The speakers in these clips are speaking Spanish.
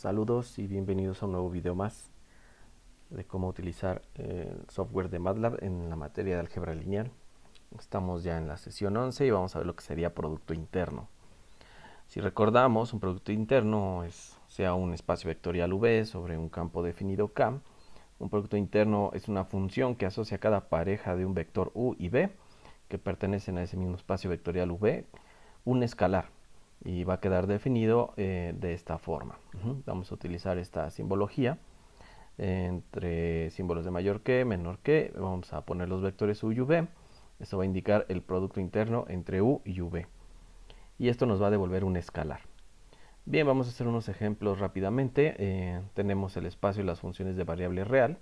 Saludos y bienvenidos a un nuevo video más de cómo utilizar el software de MATLAB en la materia de álgebra lineal. Estamos ya en la sesión 11 y vamos a ver lo que sería producto interno. Si recordamos, un producto interno sea un espacio vectorial V sobre un campo definido K. Un producto interno es una función que asocia cada pareja de un vector U y V que pertenecen a ese mismo espacio vectorial V un escalar. Y va a quedar definido de esta forma. Vamos a utilizar esta simbología entre símbolos de mayor que, menor que. Vamos a poner los vectores U y V. Esto va a indicar el producto interno entre U y V. Y esto nos va a devolver un escalar. Bien, vamos a hacer unos ejemplos rápidamente. Tenemos el espacio y las funciones de variable real.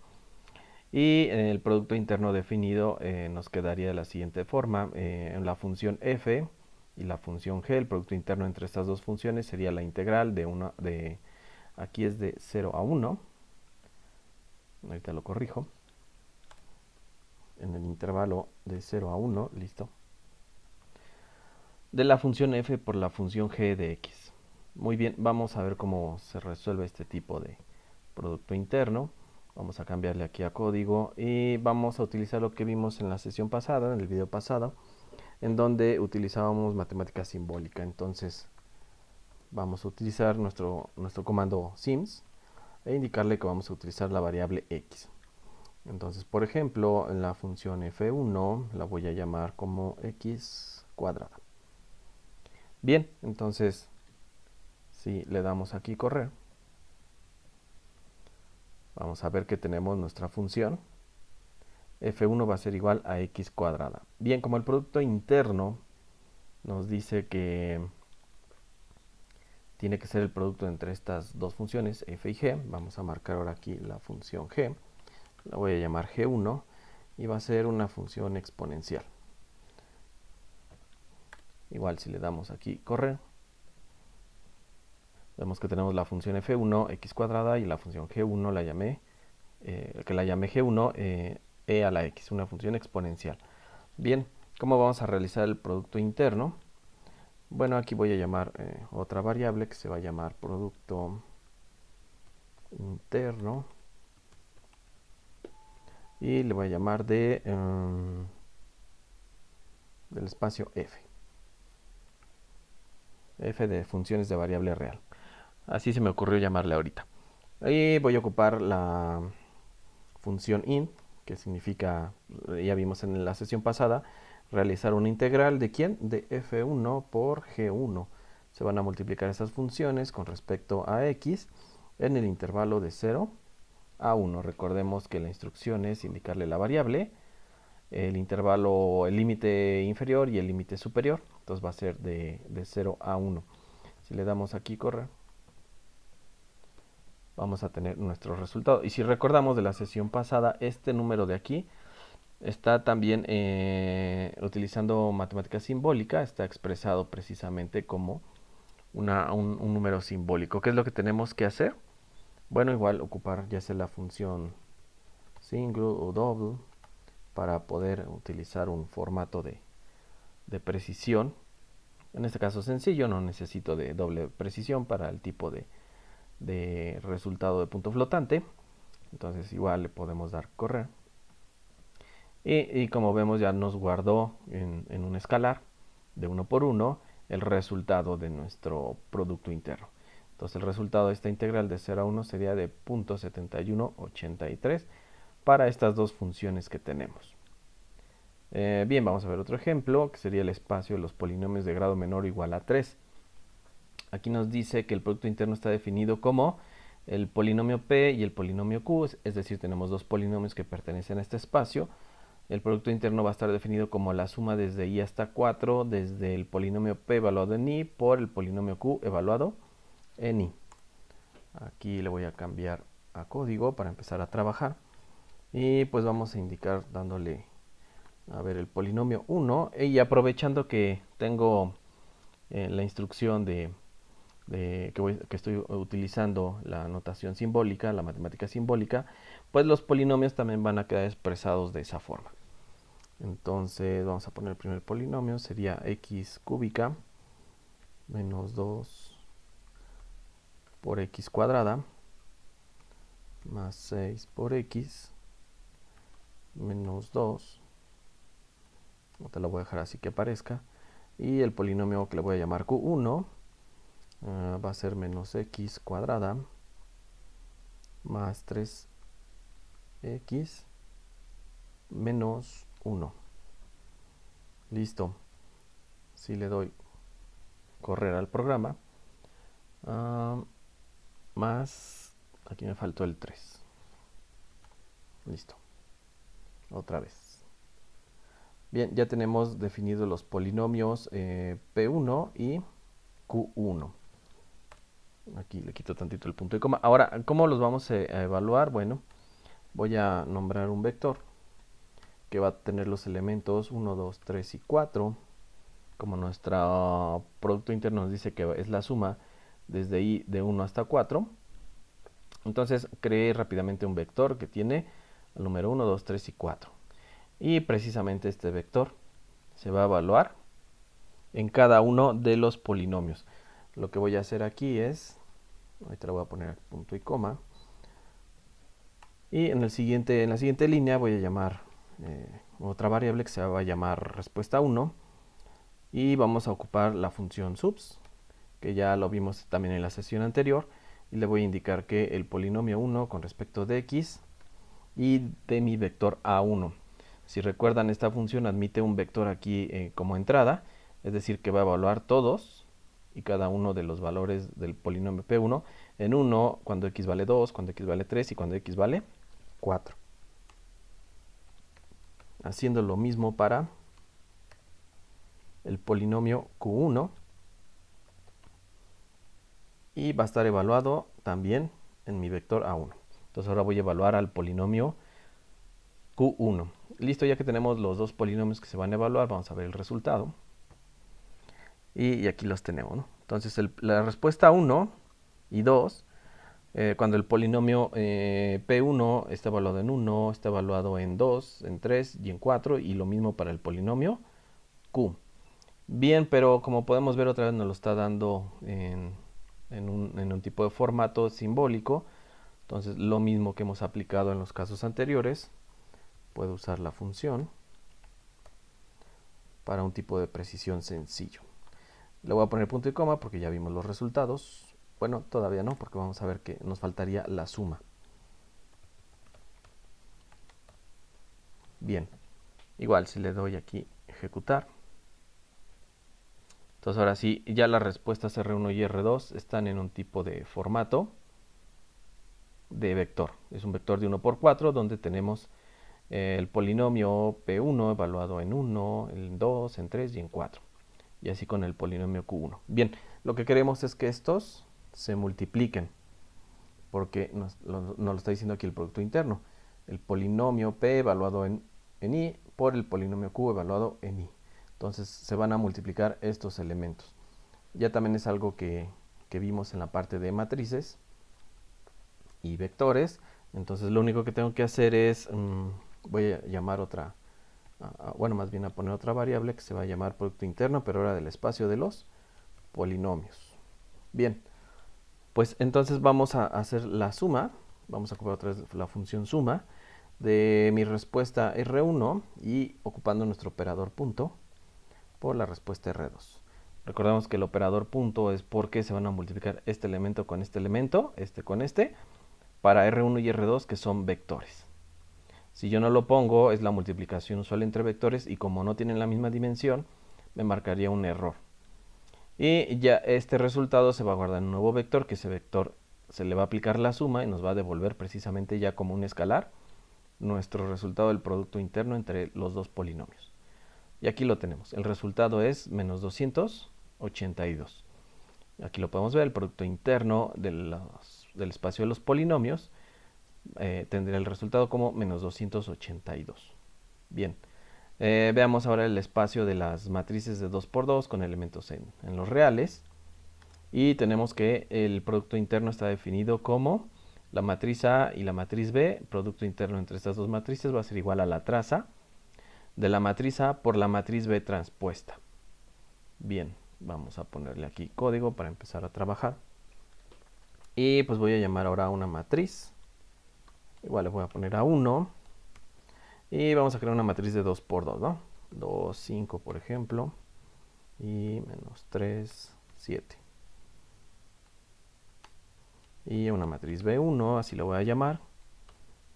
Y el producto interno definido nos quedaría de la siguiente forma. En la función f y la función g, el producto interno entre estas dos funciones sería la integral aquí es de 0 a 1. Ahorita lo corrijo. En el intervalo de 0 a 1, listo. De la función f por la función g de x. Muy bien, vamos a ver cómo se resuelve este tipo de producto interno. Vamos a cambiarle aquí a código y vamos a utilizar lo que vimos en la sesión pasada, en el video pasado, en donde utilizábamos matemática simbólica. Entonces vamos a utilizar nuestro comando sims e indicarle que vamos a utilizar la variable x. Entonces, por ejemplo, en la función f1 la voy a llamar como x cuadrada. Bien, entonces si le damos aquí correr, vamos a ver que tenemos nuestra función f1 va a ser igual a x cuadrada. Bien, como el producto interno nos dice que tiene que ser el producto entre estas dos funciones, f y g, vamos a marcar ahora aquí la función g, la voy a llamar g1 y va a ser una función exponencial. Igual si le damos aquí correr, vemos que tenemos la función f1 x cuadrada y la función g1 la llamé g1 e a la x, una función exponencial. Bien, ¿cómo vamos a realizar el producto interno? Bueno, aquí voy a llamar otra variable que se va a llamar producto interno y le voy a llamar del espacio f de funciones de variable real. Así se me ocurrió llamarle ahorita. Ahí voy a ocupar la función int, que significa, ya vimos en la sesión pasada, realizar una integral de ¿quién? De f1 por g1. Se van a multiplicar esas funciones con respecto a x en el intervalo de 0 a 1. Recordemos que la instrucción es indicarle la variable, el intervalo, el límite inferior y el límite superior. Entonces va a ser de 0 a 1. Si le damos aquí correr, vamos a tener nuestro resultado. Y si recordamos de la sesión pasada, este número de aquí está también utilizando matemática simbólica, está expresado precisamente como un número simbólico. ¿Qué es lo que tenemos que hacer? Bueno, igual ocupar ya sea la función single o double para poder utilizar un formato de precisión. En este caso sencillo, no necesito de doble precisión para el tipo de resultado de punto flotante. Entonces igual le podemos dar correr. Y como vemos ya nos guardó en un escalar de 1 por 1 el resultado de nuestro producto interno. Entonces el resultado de esta integral de 0 a 1 sería de 0.7183 para estas dos funciones que tenemos. Bien, vamos a ver otro ejemplo, que sería el espacio de los polinomios de grado menor o igual a 3. Aquí nos dice que el producto interno está definido como el polinomio P y el polinomio Q, es decir, tenemos dos polinomios que pertenecen a este espacio. El producto interno va a estar definido como la suma desde i hasta 4 desde el polinomio P evaluado en i por el polinomio Q evaluado en i. Aquí le voy a cambiar a código para empezar a trabajar. Y pues vamos a indicar dándole, a ver, el polinomio 1. Y aprovechando que tengo la instrucción que estoy utilizando la notación simbólica, la matemática simbólica, pues los polinomios también van a quedar expresados de esa forma. Entonces vamos a poner el primer polinomio, sería x cúbica menos 2 por x cuadrada más 6 por x menos 2. No te la voy a dejar así que aparezca. Y el polinomio que le voy a llamar q1 va a ser menos x cuadrada más 3x menos 1. Listo. Si le doy correr al programa, más, aquí me faltó el 3. Listo. Otra vez. Bien, ya tenemos definidos los polinomios P1 y Q1. Aquí le quito tantito el punto y coma. Ahora, ¿cómo los vamos a evaluar? Bueno, voy a nombrar un vector que va a tener los elementos 1, 2, 3 y 4. Como nuestro producto interno nos dice que es la suma desde i de 1 hasta 4. Entonces, creé rápidamente un vector que tiene el número 1, 2, 3 y 4. Y precisamente este vector se va a evaluar en cada uno de los polinomios. Lo que voy a hacer aquí es, ahorita le voy a poner punto y coma, y en la siguiente línea voy a llamar otra variable que se va a llamar respuesta 1, y vamos a ocupar la función subs, que ya lo vimos también en la sesión anterior, y le voy a indicar que el polinomio 1 con respecto de x y de mi vector a1. Si recuerdan, esta función admite un vector aquí como entrada, es decir, que va a evaluar todos y cada uno de los valores del polinomio P1 en 1 cuando x vale 2, cuando x vale 3 y cuando x vale 4. Haciendo lo mismo para el polinomio Q1, y va a estar evaluado también en mi vector A1. Entonces ahora voy a evaluar al polinomio Q1. Listo, ya que tenemos los dos polinomios que se van a evaluar, vamos a ver el resultado. Y aquí los tenemos, ¿no? Entonces la respuesta 1 y 2, cuando el polinomio P1 está evaluado en 1, está evaluado en 2, en 3 y en 4, y lo mismo para el polinomio Q. Bien, pero como podemos ver, otra vez nos lo está dando en un tipo de formato simbólico. Entonces, lo mismo que hemos aplicado en los casos anteriores, puedo usar la función para un tipo de precisión sencillo. Le voy a poner punto y coma porque ya vimos los resultados. Bueno, todavía no, porque vamos a ver que nos faltaría la suma. Bien, igual si le doy aquí ejecutar. Entonces ahora sí, ya las respuestas R1 y R2 están en un tipo de formato de vector. Es un vector de 1 por 4 donde tenemos el polinomio P1 evaluado en 1, en 2, en 3 y en 4. Y así con el polinomio Q1. Bien, lo que queremos es que estos se multipliquen, porque nos lo está diciendo aquí el producto interno. El polinomio P evaluado en I por el polinomio Q evaluado en I. Entonces se van a multiplicar estos elementos. Ya también es algo que vimos en la parte de matrices y vectores. Entonces lo único que tengo que hacer es, voy a llamar otra, bueno, más bien a poner otra variable que se va a llamar producto interno, pero ahora del espacio de los polinomios. Bien, pues entonces vamos a hacer la suma. Vamos a ocupar otra vez la función suma de mi respuesta R1 y ocupando nuestro operador punto por la respuesta R2. Recordemos que el operador punto es porque se van a multiplicar este elemento con este elemento, este con este, para R1 y R2, que son vectores. Si yo no lo pongo, es la multiplicación usual entre vectores, y como no tienen la misma dimensión, me marcaría un error. Y ya este resultado se va a guardar en un nuevo vector, que ese vector se le va a aplicar la suma y nos va a devolver precisamente ya como un escalar nuestro resultado del producto interno entre los dos polinomios. Y aquí lo tenemos. El resultado es menos 282. Aquí lo podemos ver, el producto interno del espacio de los polinomios tendría el resultado como menos 282. Bien, veamos ahora el espacio de las matrices de 2 por 2 con elementos en los reales. Y tenemos que el producto interno está definido como la matriz A y la matriz B. Producto interno entre estas dos matrices va a ser igual a la traza de la matriz A por la matriz B transpuesta. Bien, vamos a ponerle aquí código para empezar a trabajar. Y pues voy a llamar ahora a una matriz. Igual le voy a poner a 1. Y vamos a crear una matriz de 2 por 2, ¿no? 2, 5, por ejemplo. Y menos 3, 7. Y una matriz B1, así lo voy a llamar,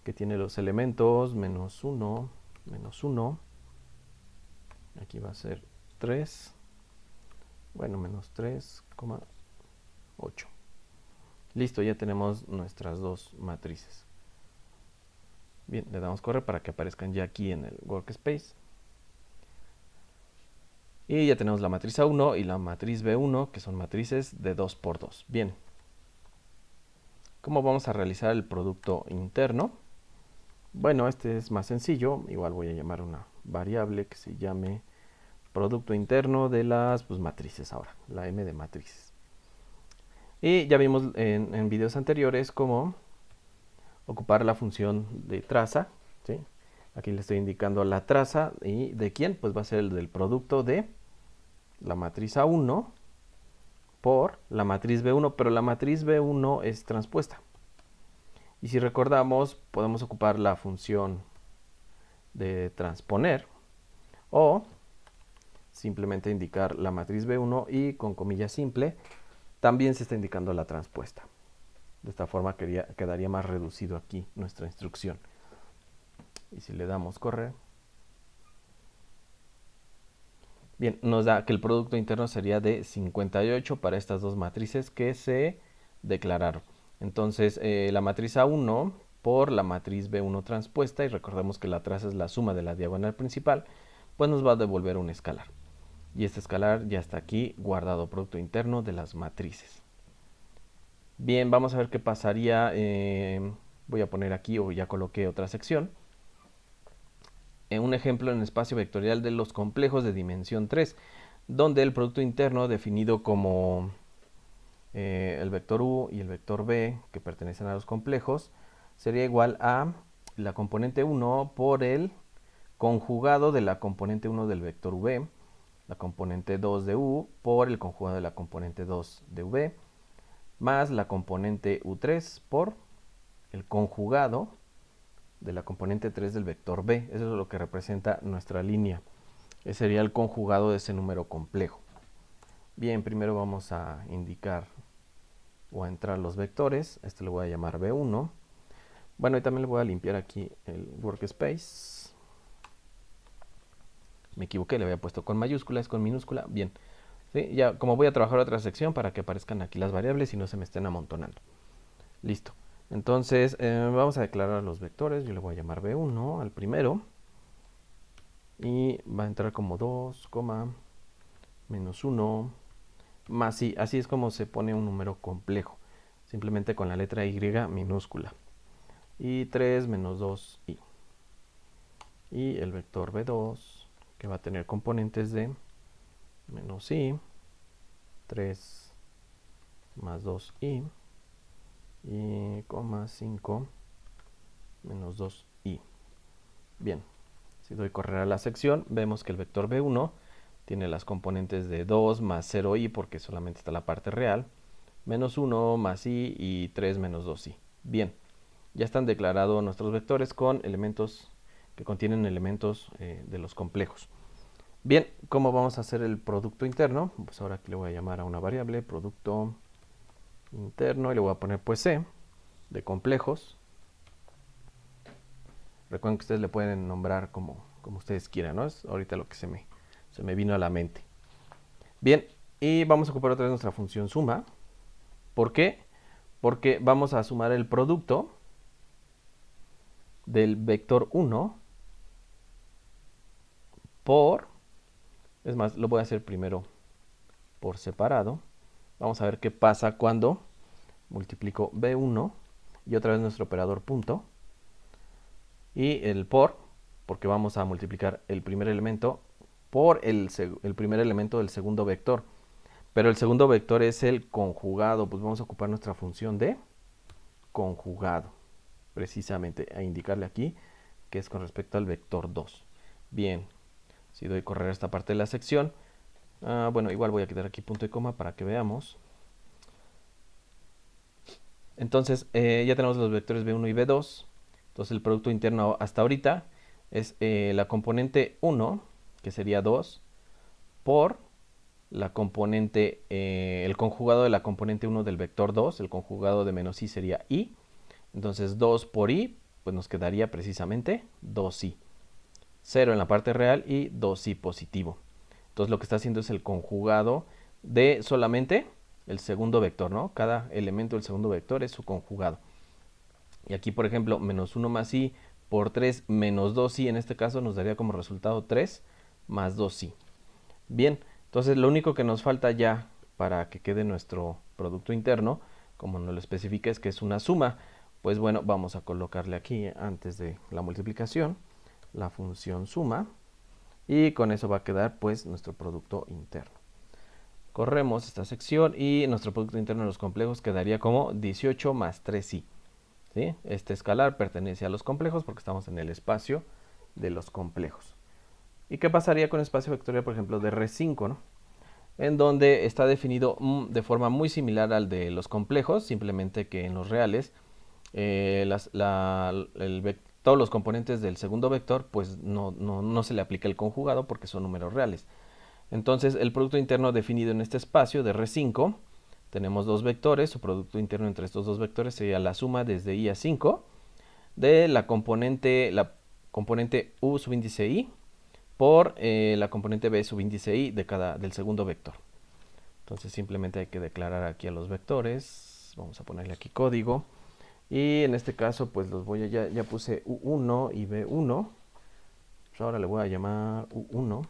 que tiene los elementos menos 1, menos 1. Aquí va a ser 3. Bueno, menos 3,8. Listo, ya tenemos nuestras dos matrices. Bien, le damos correr para que aparezcan ya aquí en el workspace. Y ya tenemos la matriz A1 y la matriz B1, que son matrices de 2 por 2. Bien. ¿Cómo vamos a realizar el producto interno? Bueno, este es más sencillo. Igual voy a llamar una variable que se llame producto interno de las matrices ahora, la M de matrices. Y ya vimos en videos anteriores cómo ocupar la función de traza, ¿sí? Aquí le estoy indicando la traza y de quién, pues va a ser el del producto de la matriz A1 por la matriz B1, pero la matriz B1 es transpuesta. Y si recordamos, podemos ocupar la función de transponer o simplemente indicar la matriz B1 y con comilla simple también se está indicando la transpuesta. De esta forma quedaría más reducido aquí nuestra instrucción. Y si le damos correr, bien, nos da que el producto interno sería de 58 para estas dos matrices que se declararon. Entonces, la matriz A1 por la matriz B1 transpuesta, y recordemos que la traza es la suma de la diagonal principal, pues nos va a devolver un escalar. Y este escalar ya está aquí guardado, producto interno de las matrices. Bien, vamos a ver qué pasaría. Voy a poner aquí, o ya coloqué otra sección. Un ejemplo en espacio vectorial de los complejos de dimensión 3, donde el producto interno definido como el vector u y el vector b, que pertenecen a los complejos, sería igual a la componente 1 por el conjugado de la componente 1 del vector v, la componente 2 de u por el conjugado de la componente 2 de v, más la componente u3 por el conjugado de la componente 3 del vector b. Eso es lo que representa nuestra línea. Ese sería el conjugado de ese número complejo. Bien, primero vamos a indicar o a entrar los vectores. Este lo voy a llamar b1. Bueno, y también le voy a limpiar aquí el workspace. Me equivoqué, le había puesto con mayúsculas, con minúscula. Bien, ¿sí? Ya como voy a trabajar otra sección para que aparezcan aquí las variables y no se me estén amontonando. Listo. Entonces, vamos a declarar los vectores. Yo le voy a llamar b1 al primero. Y va a entrar como 2, menos 1, más i. Así es como se pone un número complejo. Simplemente con la letra y minúscula. Y 3 menos 2i. Y el vector b2, que va a tener componentes de menos i, 3 más 2i, y 5 menos 2i. Bien, si doy correr a la sección, vemos que el vector b1 tiene las componentes de 2 más 0i, porque solamente está la parte real, menos 1 más i y 3 menos 2i. Bien, ya están declarados nuestros vectores con elementos que contienen elementos de los complejos. Bien, ¿cómo vamos a hacer el producto interno? Pues ahora aquí le voy a llamar a una variable, producto interno, y le voy a poner pues c, de complejos. Recuerden que ustedes le pueden nombrar como ustedes quieran, ¿no? Es ahorita lo que se me vino a la mente. Bien, y vamos a ocupar otra vez nuestra función suma. ¿Por qué? Porque vamos a sumar el producto del vector 1 por, es más, lo voy a hacer primero por separado. Vamos a ver qué pasa cuando multiplico b1 y otra vez nuestro operador punto. Y el por, porque vamos a multiplicar el primer elemento por el primer elemento del segundo vector. Pero el segundo vector es el conjugado, pues vamos a ocupar nuestra función de conjugado, precisamente a indicarle aquí que es con respecto al vector 2. Bien, si doy correr esta parte de la sección, bueno, igual voy a quitar aquí punto y coma para que veamos. Entonces ya tenemos los vectores B1 y B2. Entonces el producto interno hasta ahorita es la componente 1, que sería 2, por la componente, el conjugado de la componente 1 del vector 2, el conjugado de menos i sería i. Entonces 2 por i, pues nos quedaría precisamente 2i. 0 en la parte real y 2i positivo. Entonces lo que está haciendo es el conjugado de solamente el segundo vector, ¿no? Cada elemento del segundo vector es su conjugado. Y aquí, por ejemplo, menos 1 más i por 3 menos 2i, en este caso nos daría como resultado 3 más 2i. Bien, entonces lo único que nos falta ya para que quede nuestro producto interno, como nos lo especifica, es que es una suma. Pues bueno, vamos a colocarle aquí antes de la multiplicación la función suma, y con eso va a quedar pues nuestro producto interno. Corremos esta sección y nuestro producto interno de los complejos quedaría como 18 más 3i. ¿Sí? Este escalar pertenece a los complejos porque estamos en el espacio de los complejos. ¿Y qué pasaría con el espacio vectorial, por ejemplo, de R5, ¿no? En donde está definido de forma muy similar al de los complejos, simplemente que en los reales todos los componentes del segundo vector pues no se le aplica el conjugado porque son números reales. Entonces el producto interno definido en este espacio de R5, tenemos dos vectores, su producto interno entre estos dos vectores sería la suma desde i a 5 de la componente u subíndice i por la componente b subíndice i del segundo vector. Entonces simplemente hay que declarar aquí a los vectores, vamos a ponerle aquí código, y en este caso pues los voy a, ya puse u1 y b1, pues ahora le voy a llamar u1,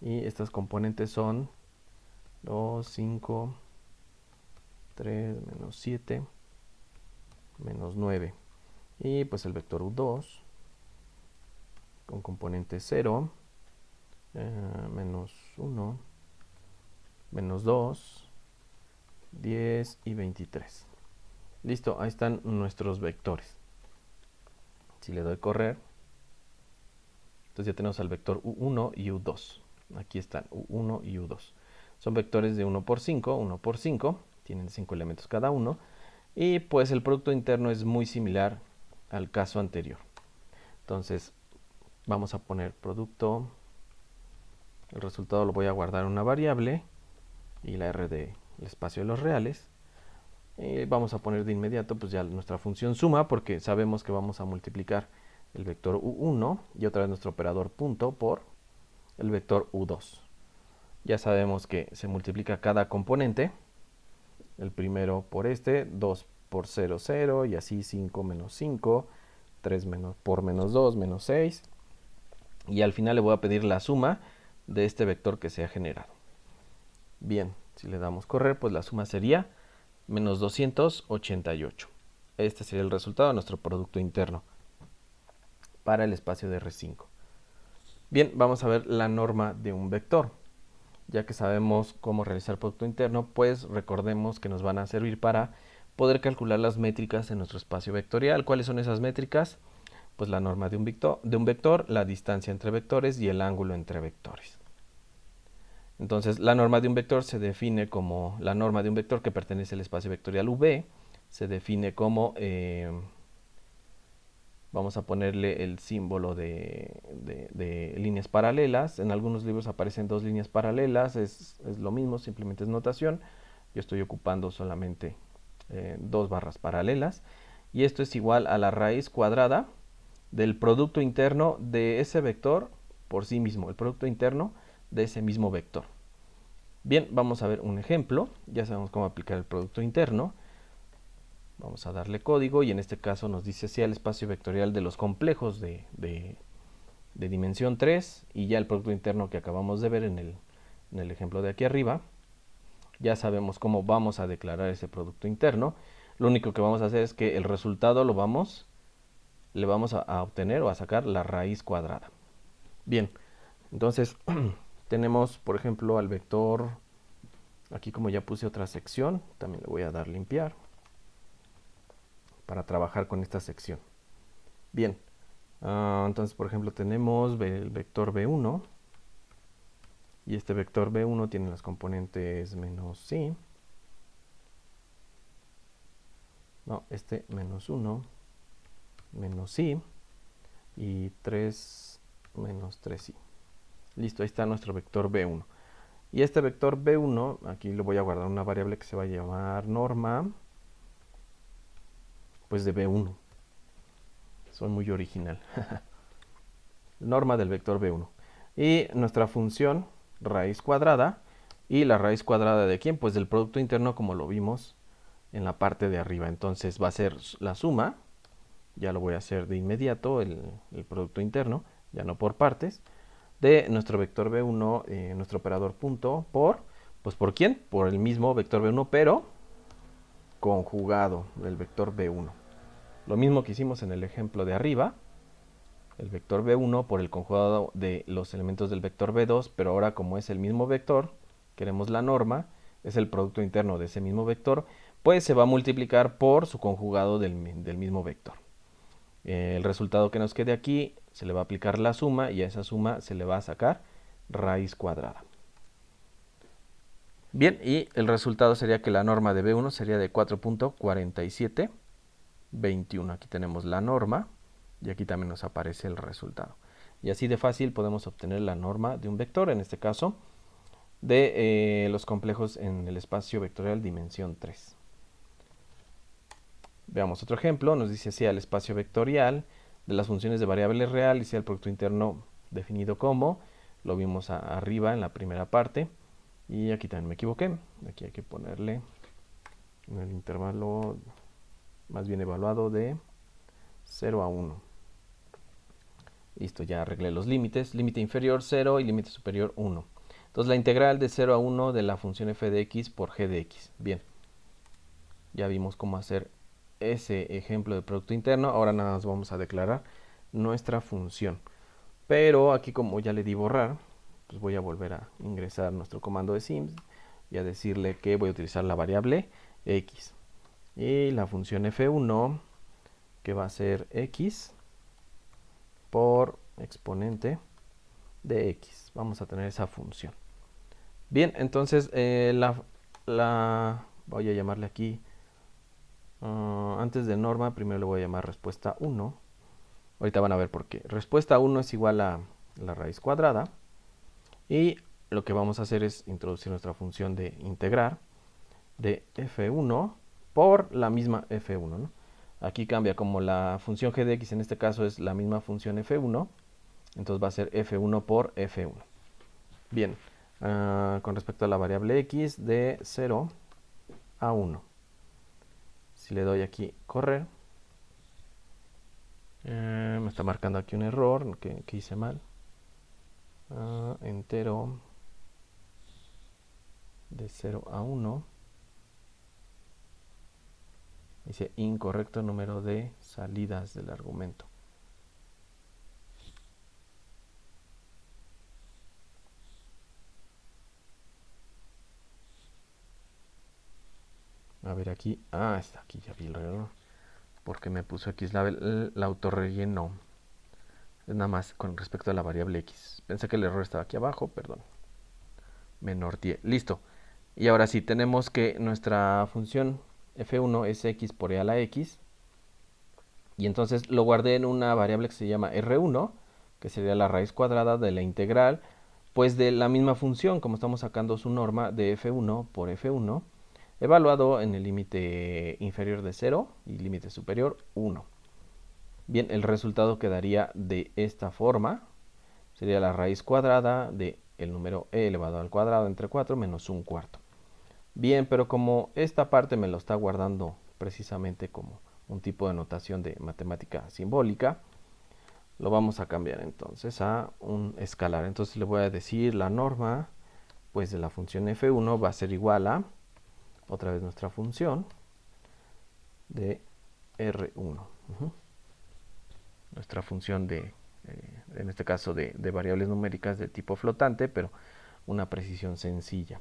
y estas componentes son 2, 5, 3, menos 7, menos 9, y pues el vector u2 con componente 0, menos 1, menos 2, 10 y 23. Listo, ahí están nuestros vectores. Si le doy correr, entonces ya tenemos al vector u1 y u2. Aquí están u1 y u2. Son vectores de 1 por 5, tienen 5 elementos cada uno. Y pues el producto interno es muy similar al caso anterior. Entonces vamos a poner producto. El resultado lo voy a guardar en una variable y la r del espacio de los reales. Vamos a poner de inmediato pues ya nuestra función suma, porque sabemos que vamos a multiplicar el vector u1 y otra vez nuestro operador punto por el vector u2. Ya sabemos que se multiplica cada componente, el primero por este, 2 por 0, 0, y así 5 menos 5, 3 por menos 2, menos 6, y al final le voy a pedir la suma de este vector que se ha generado. Bien, si le damos correr, pues la suma sería menos 288. Este sería el resultado de nuestro producto interno para el espacio de R5. Bien, vamos a ver la norma de un vector. Ya que sabemos cómo realizar producto interno, pues recordemos que nos van a servir para poder calcular las métricas en nuestro espacio vectorial. ¿Cuáles son esas métricas? Pues la norma de un vector, la distancia entre vectores y el ángulo entre vectores. Entonces, la norma de un vector se define como la norma de un vector que pertenece al espacio vectorial V, se define como, vamos a ponerle el símbolo de líneas paralelas. En algunos libros aparecen dos líneas paralelas, es lo mismo, simplemente es notación. Yo estoy ocupando solamente dos barras paralelas, y esto es igual a la raíz cuadrada del producto interno de ese vector por sí mismo, el producto interno de ese mismo vector. Bien, vamos a ver un ejemplo. Ya sabemos cómo aplicar el producto interno. Vamos a darle código y en este caso nos dice sea el espacio vectorial de los complejos de dimensión 3, y ya el producto interno que acabamos de ver en el ejemplo de aquí arriba. Ya sabemos cómo vamos a declarar ese producto interno. Lo único que vamos a hacer es que el resultado le vamos a obtener o a sacar la raíz cuadrada. Bien, entonces tenemos por ejemplo al vector, aquí como ya puse otra sección, también le voy a dar limpiar para trabajar con esta sección. Bien, entonces por ejemplo tenemos el vector b1, y este vector b1 tiene las componentes menos i, no, este menos 1, menos i, y 3 menos 3i. Listo, ahí está nuestro vector b1. Y este vector b1, aquí le voy a guardar una variable que se va a llamar norma, pues de b1. Soy muy original. Norma del vector b1. Y nuestra función raíz cuadrada. ¿Y la raíz cuadrada de quién? Pues del producto interno, como lo vimos en la parte de arriba. Entonces va a ser la suma. Ya lo voy a hacer de inmediato, el producto interno, ya no por partes, de nuestro vector b1, nuestro operador punto, pues ¿por quién? Por el mismo vector b1, pero conjugado del vector b1. Lo mismo que hicimos en el ejemplo de arriba, el vector b1 por el conjugado de los elementos del vector b2, pero ahora como es el mismo vector, queremos la norma, es el producto interno de ese mismo vector, pues se va a multiplicar por su conjugado del mismo vector. El resultado que nos quede aquí se le va a aplicar la suma y a esa suma se le va a sacar raíz cuadrada. Bien, y el resultado sería que la norma de B1 sería de 4.4721. Aquí tenemos la norma y aquí también nos aparece el resultado. Y así de fácil podemos obtener la norma de un vector, en este caso de los complejos en el espacio vectorial dimensión 3. Veamos otro ejemplo, nos dice así: al espacio vectorial de las funciones de variable real y sea el producto interno definido como, lo vimos arriba en la primera parte, y aquí también me equivoqué, aquí hay que ponerle en el intervalo más bien evaluado de 0 a 1. Listo, ya arreglé los límites, límite inferior 0 y límite superior 1. Entonces la integral de 0 a 1 de la función f de x por g de x. Bien, ya vimos cómo hacer ese ejemplo de producto interno. Ahora nada más vamos a declarar nuestra función. Pero aquí, como ya le di borrar, pues voy a volver a ingresar nuestro comando de sims y a decirle que voy a utilizar la variable x. Y la función f1, que va a ser x por exponente de x. Vamos a tener esa función. Bien, entonces voy a llamarle aquí, antes de norma, primero le voy a llamar respuesta 1. Ahorita van a ver por qué. Respuesta 1 es igual a la raíz cuadrada. Y lo que vamos a hacer es introducir nuestra función de integrar de f1 por la misma f1, ¿no? Aquí cambia, como la función g de x en este caso es la misma función f1, entonces va a ser f1 por f1. Bien, con respecto a la variable x, de 0 a 1. Si le doy aquí correr, me está marcando aquí un error que hice mal. Entero de 0 a 1. Dice incorrecto número de salidas del argumento. A ver aquí. Está aquí, ya vi el error. Porque me puso aquí el autorrelleno. Es nada más con respecto a la variable x. Pensé que el error estaba aquí abajo, perdón. Me norteé. Listo. Y ahora sí, tenemos que nuestra función f1 es x por e a la x. Y entonces lo guardé en una variable que se llama r1, que sería la raíz cuadrada de la integral, pues de la misma función, como estamos sacando su norma de f1 por f1, evaluado en el límite inferior de 0 y límite superior 1. Bien, el resultado quedaría de esta forma. Sería la raíz cuadrada de el número e elevado al cuadrado entre 4 menos 1/4. Bien, pero como esta parte me lo está guardando precisamente como un tipo de notación de matemática simbólica, lo vamos a cambiar entonces a un escalar. Entonces le voy a decir la norma, pues de la función f1 va a ser igual a, otra vez nuestra función, de r1. Nuestra función de, en este caso de variables numéricas de tipo flotante, pero una precisión sencilla.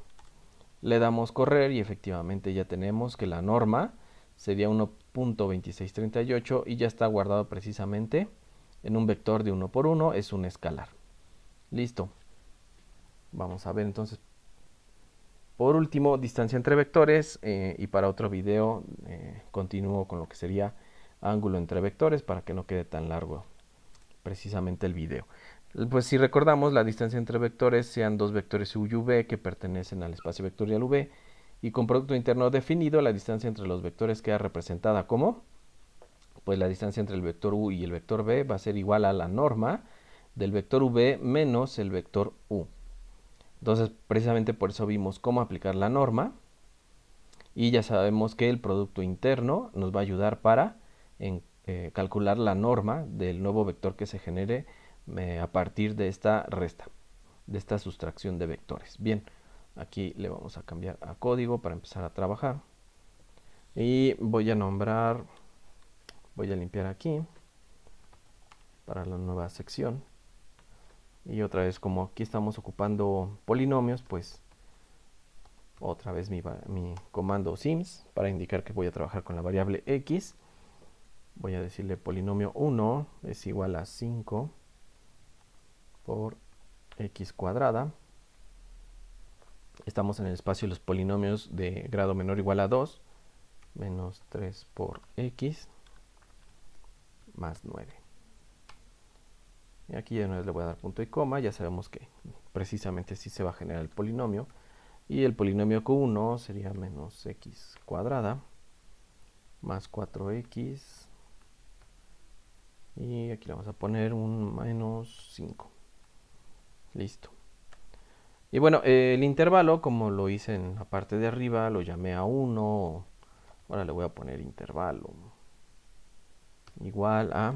Le damos correr y efectivamente ya tenemos que la norma sería 1.2638 y ya está guardado precisamente en un vector de 1 por 1, es un escalar. Listo. Vamos a ver entonces. Por último, distancia entre vectores, y para otro video continúo con lo que sería ángulo entre vectores para que no quede tan largo precisamente el video. Pues si recordamos, la distancia entre vectores sean dos vectores u y v que pertenecen al espacio vectorial v, y con producto interno definido, la distancia entre los vectores queda representada como, pues la distancia entre el vector u y el vector v va a ser igual a la norma del vector v menos el vector u. Entonces, precisamente por eso vimos cómo aplicar la norma, y ya sabemos que el producto interno nos va a ayudar para calcular la norma del nuevo vector que se genere a partir de esta resta, de esta sustracción de vectores. Bien, aquí le vamos a cambiar a código para empezar a trabajar. Y voy a limpiar aquí para la nueva sección. Y otra vez, como aquí estamos ocupando polinomios, pues otra vez mi comando sims para indicar que voy a trabajar con la variable x. Voy a decirle polinomio 1 es igual a 5 por x cuadrada. Estamos en el espacio de los polinomios de grado menor o igual a 2, menos 3 por x más 9. Y aquí de nuevo le voy a dar punto y coma. Ya sabemos que precisamente así se va a generar el polinomio. Y el polinomio Q1 sería menos x cuadrada más 4x. Y aquí le vamos a poner un menos 5. Listo. Y bueno, el intervalo, como lo hice en la parte de arriba, lo llamé a 1. Ahora le voy a poner intervalo igual a,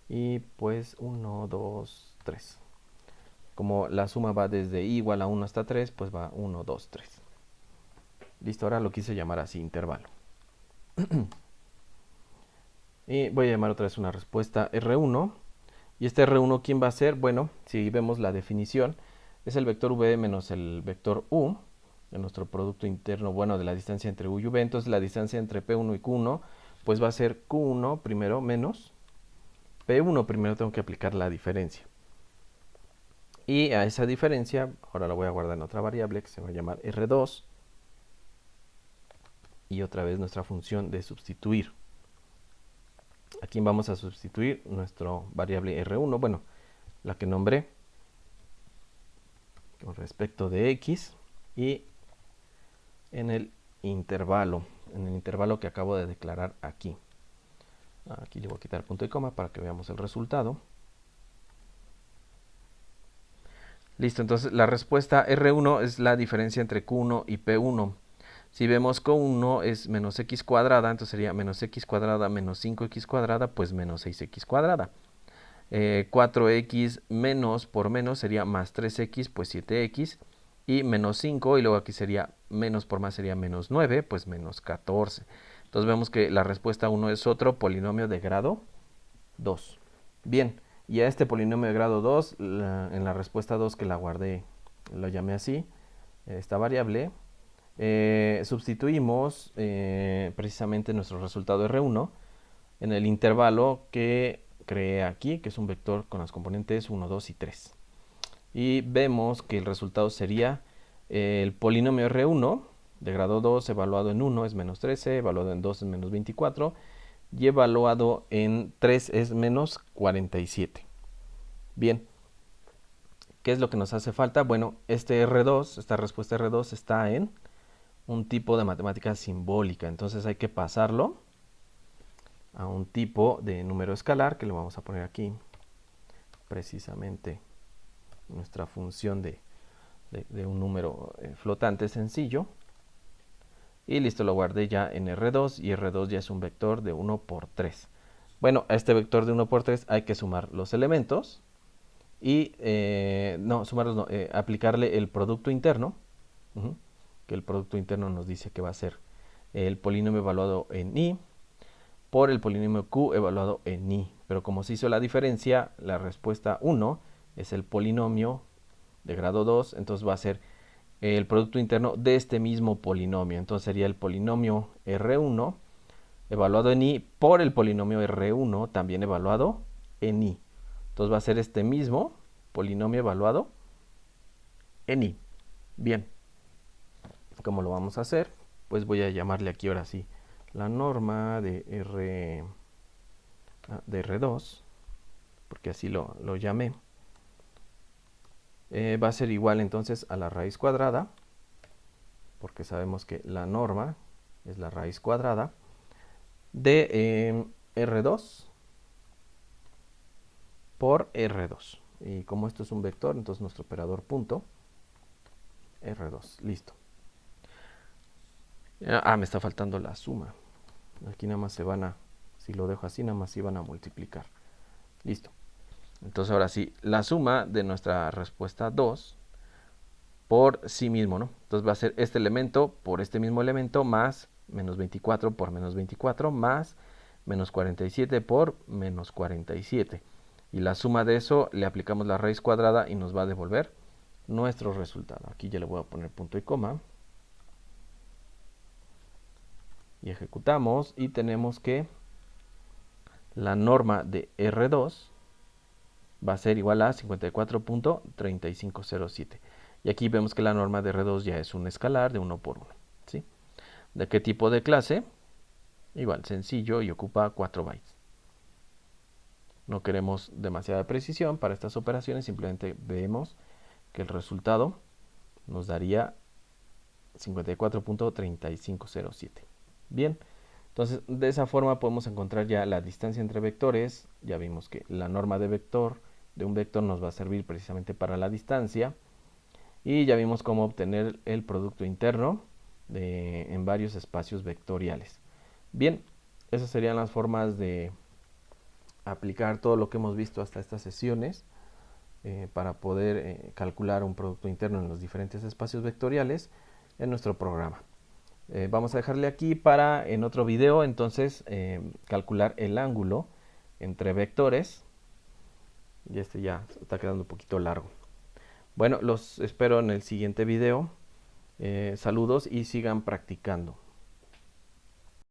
y pues 1, 2, 3. Como la suma va desde i igual a 1 hasta 3, pues va 1, 2, 3. Listo, ahora lo quise llamar así, intervalo. Y voy a llamar otra vez una respuesta R1. Y este R1, ¿quién va a ser? Bueno, si vemos la definición, es el vector v menos el vector u, de nuestro producto interno, bueno, de la distancia entre u y v. Entonces la distancia entre P1 y Q1, pues va a ser Q1 primero menos P1. Primero tengo que aplicar la diferencia. Y a esa diferencia, ahora la voy a guardar en otra variable que se va a llamar R2. Y otra vez nuestra función de sustituir. Aquí vamos a sustituir nuestra variable R1, bueno, la que nombré con respecto de x, y en el intervalo que acabo de declarar aquí. Aquí le voy a quitar punto y coma para que veamos el resultado. Listo, entonces la respuesta R1 es la diferencia entre Q1 y P1. Si vemos Q1 es menos x cuadrada, entonces sería menos x cuadrada menos 5x cuadrada, pues menos 6x cuadrada. 4x menos por menos sería más 3x, pues 7x. Y menos 5, y luego aquí sería menos por más sería menos 9, pues menos 14. Entonces vemos que la respuesta 1 es otro polinomio de grado 2. Bien, y a este polinomio de grado 2, en la respuesta 2 que la guardé, lo llamé así, esta variable, sustituimos precisamente nuestro resultado R1 en el intervalo que creé aquí, que es un vector con las componentes 1, 2 y 3. Y vemos que el resultado sería el polinomio R1 de grado 2 evaluado en 1 es menos 13, evaluado en 2 es menos 24 y evaluado en 3 es menos 47. Bien, ¿qué es lo que nos hace falta? Bueno, este R2, esta respuesta R2 está en un tipo de matemática simbólica, entonces hay que pasarlo a un tipo de número escalar que le vamos a poner aquí precisamente nuestra función de un número flotante sencillo. Y listo, lo guardé ya en R2 y R2 ya es un vector de 1 por 3. Bueno, a este vector de 1 por 3 hay que sumar los elementos y, aplicarle el producto interno, que el producto interno nos dice que va a ser el polinomio evaluado en i por el polinomio q evaluado en i. Pero como se hizo la diferencia, la respuesta 1 es el polinomio de grado 2, entonces va a ser el producto interno de este mismo polinomio. Entonces sería el polinomio R1 evaluado en i por el polinomio R1 también evaluado en i. Entonces va a ser este mismo polinomio evaluado en i. Bien. ¿Cómo lo vamos a hacer? Pues voy a llamarle aquí ahora sí la norma de R2, porque así lo llamé. Va a ser igual entonces a la raíz cuadrada, porque sabemos que la norma es la raíz cuadrada de R2 por R2. Y como esto es un vector, entonces nuestro operador punto R2. Listo. Me está faltando la suma. Aquí nada más se van a, si lo dejo así, nada más se van a multiplicar. Listo. Entonces ahora sí, la suma de nuestra respuesta 2 por sí mismo, ¿no? Entonces va a ser este elemento por este mismo elemento más menos 24 por menos 24 más menos 47 por menos 47. Y la suma de eso le aplicamos la raíz cuadrada y nos va a devolver nuestro resultado. Aquí ya le voy a poner punto y coma. Y ejecutamos y tenemos que la norma de R2 va a ser igual a 54.3507. Y aquí vemos que la norma de R2 ya es un escalar de 1 por 1. ¿Sí? ¿De qué tipo de clase? Igual, sencillo y ocupa 4 bytes. No queremos demasiada precisión para estas operaciones, simplemente vemos que el resultado nos daría 54.3507. Bien, entonces de esa forma podemos encontrar ya la distancia entre vectores. Ya vimos que la norma de un vector nos va a servir precisamente para la distancia. Y ya vimos cómo obtener el producto interno en varios espacios vectoriales. Bien, esas serían las formas de aplicar todo lo que hemos visto hasta estas sesiones para poder calcular un producto interno en los diferentes espacios vectoriales en nuestro programa. Vamos a dejarle aquí para en otro video entonces calcular el ángulo entre vectores. Y este ya está quedando un poquito largo. Bueno, los espero en el siguiente video. Saludos y sigan practicando.